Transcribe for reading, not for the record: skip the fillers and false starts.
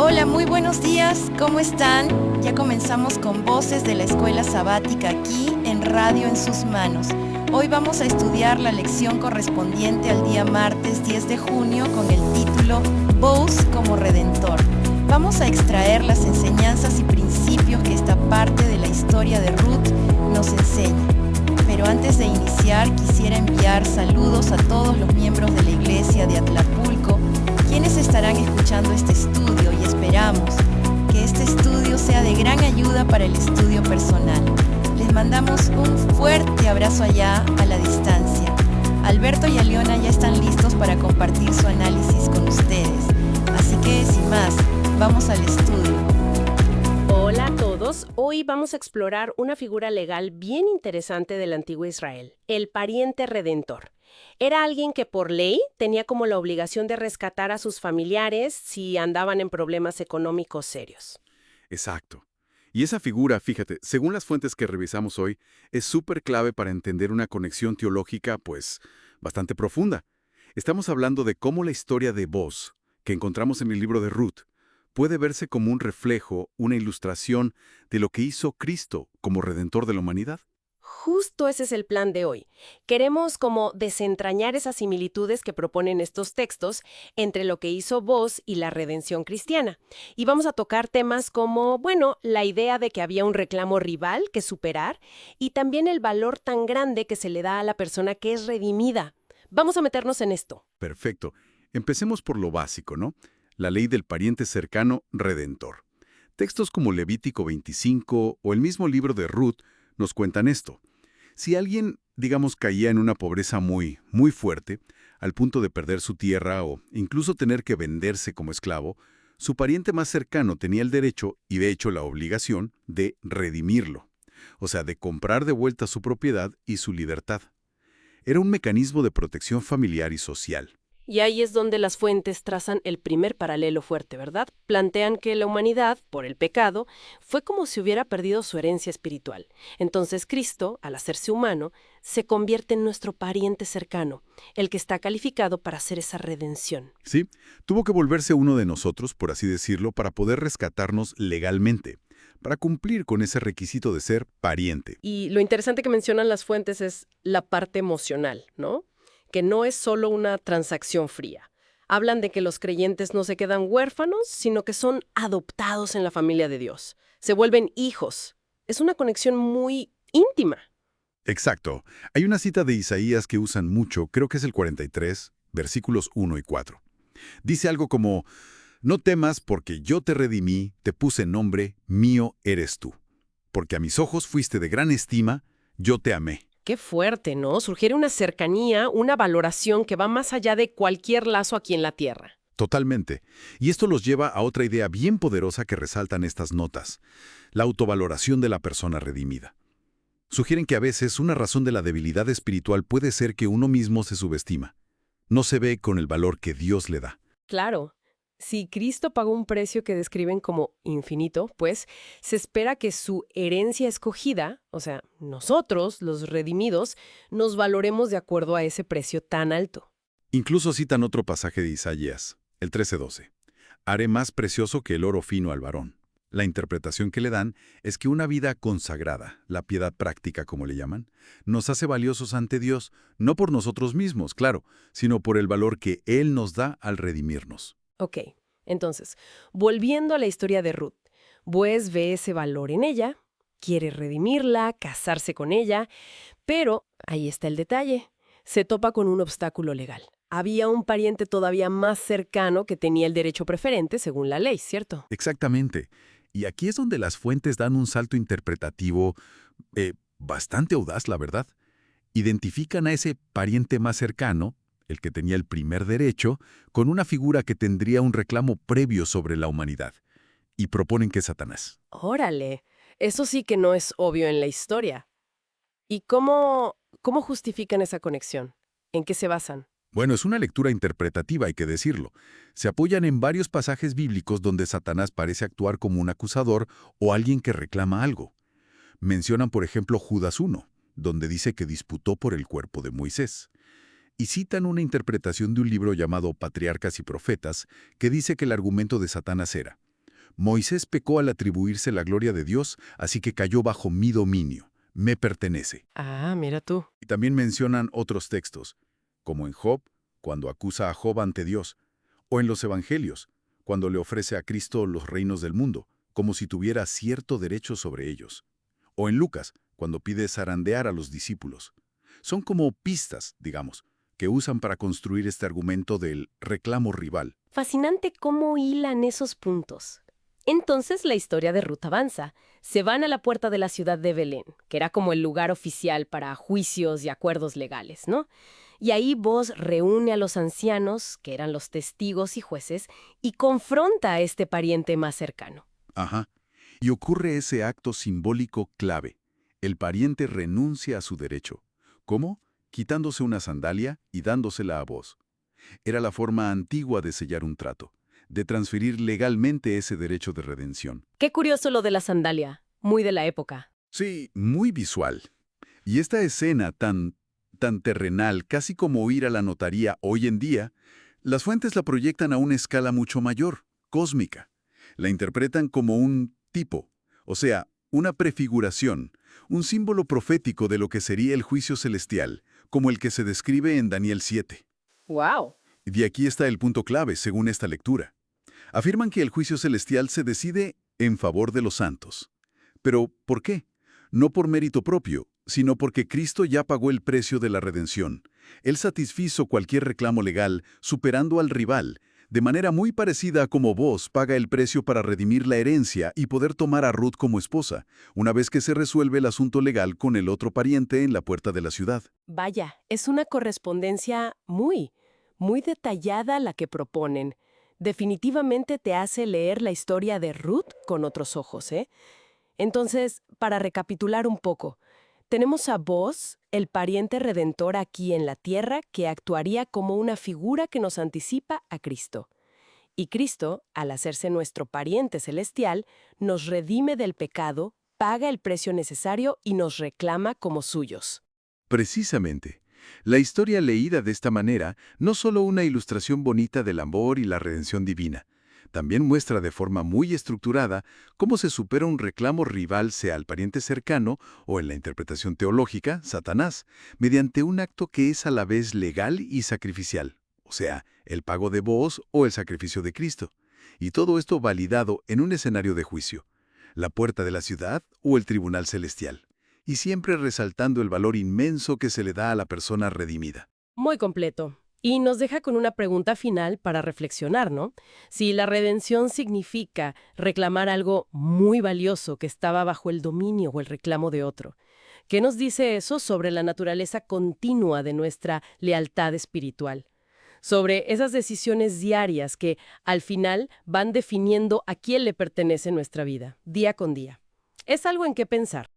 Hola, muy buenos días, ¿cómo están? Ya comenzamos con Voces de la Escuela Sabática aquí en Radio en sus manos. Hoy vamos a estudiar la lección correspondiente al día martes 10 de junio con el título Boaz como Redentor. Vamos a extraer las enseñanzas y principios que esta parte de la historia de Ruth nos enseña. Pero antes de iniciar, quisiera enviar saludos a todos los miembros de la Iglesia de Atlapulco, quienes estarán escuchando este estudio, y esperamos que este estudio sea de gran ayuda para el estudio personal. Les mandamos un fuerte abrazo allá a la distancia. Alberto y Aliona ya están listos para compartir su análisis con ustedes. Así que, sin más, vamos al estudio. Hola a todos, hoy vamos a explorar una figura legal bien interesante del antiguo Israel, el pariente redentor. Era alguien que por ley tenía como la obligación de rescatar a sus familiares si andaban en problemas económicos serios. Exacto. Y esa figura, fíjate, según las fuentes que revisamos hoy, es súper clave para entender una conexión teológica, pues, bastante profunda. Estamos hablando de cómo la historia de Boaz, que encontramos en el libro de Ruth, puede verse como un reflejo, una ilustración de lo que hizo Cristo como Redentor de la humanidad. Justo ese es el plan de hoy. Queremos como desentrañar esas similitudes que proponen estos textos entre lo que hizo Boaz y la redención cristiana. Y vamos a tocar temas como, la idea de que había un reclamo rival que superar y también el valor tan grande que se le da a la persona que es redimida. Vamos a meternos en esto. Perfecto. Empecemos por lo básico, ¿no? La ley del pariente cercano redentor. Textos como Levítico 25 o el mismo libro de Ruth nos cuentan esto. Si alguien, digamos, caía en una pobreza muy fuerte, al punto de perder su tierra o incluso tener que venderse como esclavo, su pariente más cercano tenía el derecho y de hecho la obligación de redimirlo, o sea, de comprar de vuelta su propiedad y su libertad. Era un mecanismo de protección familiar y social. Y ahí es donde las fuentes trazan el primer paralelo fuerte, ¿verdad? Plantean que la humanidad, por el pecado, fue como si hubiera perdido su herencia espiritual. Entonces Cristo, al hacerse humano, se convierte en nuestro pariente cercano, el que está calificado para hacer esa redención. Sí, tuvo que volverse uno de nosotros, por así decirlo, para poder rescatarnos legalmente, para cumplir con ese requisito de ser pariente. Y lo interesante que mencionan las fuentes es la parte emocional, ¿no? Que no es solo una transacción fría. Hablan de que los creyentes no se quedan huérfanos, sino que son adoptados en la familia de Dios. Se vuelven hijos. Es una conexión muy íntima. Exacto. Hay una cita de Isaías que usan mucho, creo que es el 43, versículos 1 y 4. Dice algo como, no temas porque yo te redimí, te puse nombre, mío eres tú. Porque a mis ojos fuiste de gran estima, yo te amé. Qué fuerte, ¿no? Sugiere una cercanía, una valoración que va más allá de cualquier lazo aquí en la tierra. Totalmente. Y esto los lleva a otra idea bien poderosa que resaltan estas notas, la autovaloración de la persona redimida. Sugieren que a veces una razón de la debilidad espiritual puede ser que uno mismo se subestima. No se ve con el valor que Dios le da. Claro. Si Cristo pagó un precio que describen como infinito, pues se espera que su herencia escogida, o sea, nosotros, los redimidos, nos valoremos de acuerdo a ese precio tan alto. Incluso citan otro pasaje de Isaías, el 13:12. Haré más precioso que el oro fino al varón. La interpretación que le dan es que una vida consagrada, la piedad práctica como le llaman, nos hace valiosos ante Dios, no por nosotros mismos, claro, sino por el valor que Él nos da al redimirnos. Ok, entonces, volviendo a la historia de Ruth, Boaz ve ese valor en ella, quiere redimirla, casarse con ella, pero ahí está el detalle, se topa con un obstáculo legal. Había un pariente todavía más cercano que tenía el derecho preferente según la ley, ¿cierto? Exactamente. Y aquí es donde las fuentes dan un salto interpretativo bastante audaz, la verdad. Identifican a ese pariente más cercano, el que tenía el primer derecho, con una figura que tendría un reclamo previo sobre la humanidad. Y proponen que es Satanás. Órale, eso sí que no es obvio en la historia. ¿Y cómo justifican esa conexión? ¿En qué se basan? Bueno, es una lectura interpretativa, hay que decirlo. Se apoyan en varios pasajes bíblicos donde Satanás parece actuar como un acusador o alguien que reclama algo. Mencionan, por ejemplo, Judas 1, donde dice que disputó por el cuerpo de Moisés. Y citan una interpretación de un libro llamado Patriarcas y Profetas, que dice que el argumento de Satanás era: Moisés pecó al atribuirse la gloria de Dios, así que cayó bajo mi dominio. Me pertenece. Ah, mira tú. Y también mencionan otros textos, como en Job, cuando acusa a Job ante Dios, o en los Evangelios, cuando le ofrece a Cristo los reinos del mundo, como si tuviera cierto derecho sobre ellos. O en Lucas, cuando pide zarandear a los discípulos. Son como pistas, digamos, que usan para construir este argumento del reclamo rival. Fascinante cómo hilan esos puntos. Entonces la historia de Ruth avanza. Se van a la puerta de la ciudad de Belén, que era como el lugar oficial para juicios y acuerdos legales, ¿no? Y ahí Boaz reúne a los ancianos, que eran los testigos y jueces, y confronta a este pariente más cercano. Ajá. Y ocurre ese acto simbólico clave. El pariente renuncia a su derecho. ¿Cómo? Quitándose una sandalia y dándosela a Boaz. Era la forma antigua de sellar un trato, de transferir legalmente ese derecho de redención. Qué curioso lo de la sandalia, muy de la época. Sí, muy visual. Y esta escena tan terrenal, casi como ir a la notaría hoy en día, las fuentes la proyectan a una escala mucho mayor, cósmica. La interpretan como un tipo, o sea, una prefiguración, un símbolo profético de lo que sería el juicio celestial, como el que se describe en Daniel 7. ¡Wow! De aquí está el punto clave, según esta lectura. Afirman que el juicio celestial se decide en favor de los santos. ¿Pero por qué? No por mérito propio, sino porque Cristo ya pagó el precio de la redención. Él satisfizo cualquier reclamo legal, superando al rival, de manera muy parecida a como Boaz paga el precio para redimir la herencia y poder tomar a Ruth como esposa, una vez que se resuelve el asunto legal con el otro pariente en la puerta de la ciudad. Vaya, es una correspondencia muy detallada la que proponen. Definitivamente te hace leer la historia de Ruth con otros ojos, ¿eh? Entonces, para recapitular un poco, tenemos a Boaz, el pariente redentor aquí en la tierra, que actuaría como una figura que nos anticipa a Cristo. Y Cristo, al hacerse nuestro pariente celestial, nos redime del pecado, paga el precio necesario y nos reclama como suyos. Precisamente. La historia leída de esta manera no solo una ilustración bonita del amor y la redención divina, también muestra de forma muy estructurada cómo se supera un reclamo rival, sea al pariente cercano o en la interpretación teológica, Satanás, mediante un acto que es a la vez legal y sacrificial, o sea, el pago de Boaz o el sacrificio de Cristo. Y todo esto validado en un escenario de juicio, la puerta de la ciudad o el tribunal celestial, y siempre resaltando el valor inmenso que se le da a la persona redimida. Muy completo. Y nos deja con una pregunta final para reflexionar, ¿no? Si la redención significa reclamar algo muy valioso que estaba bajo el dominio o el reclamo de otro, ¿qué nos dice eso sobre la naturaleza continua de nuestra lealtad espiritual? Sobre esas decisiones diarias que, al final, van definiendo a quién le pertenece nuestra vida, día con día. Es algo en qué pensar.